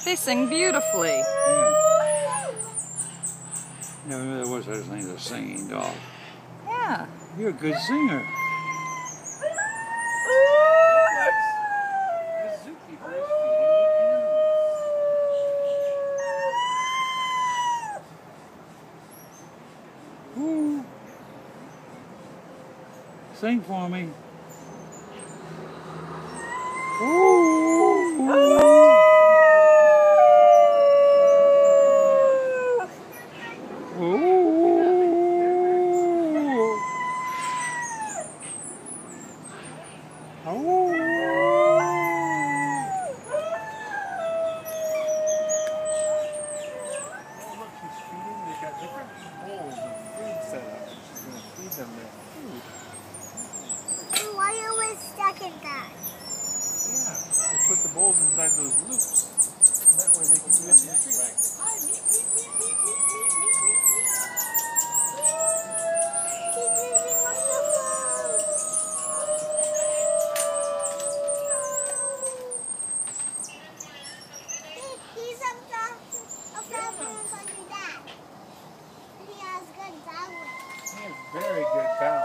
They sing beautifully. Yeah. Never knew there was such a thing as a singing dog. Yeah. You're a good singer. Ooh. Sing for me. Ooh. Ooh. Oh. Look, she's feeding. They've got different bowls of food set up. She's going to feed them their food. Why are we stuck in that? Yeah, they put the bowls inside those loops. That way they can get the treats. Hi, meet, meet, meet, meet, meet, meet, meet, meet, meet. Keep moving on your phone. He's a problem for your dad. He has good balance. He has very good balance.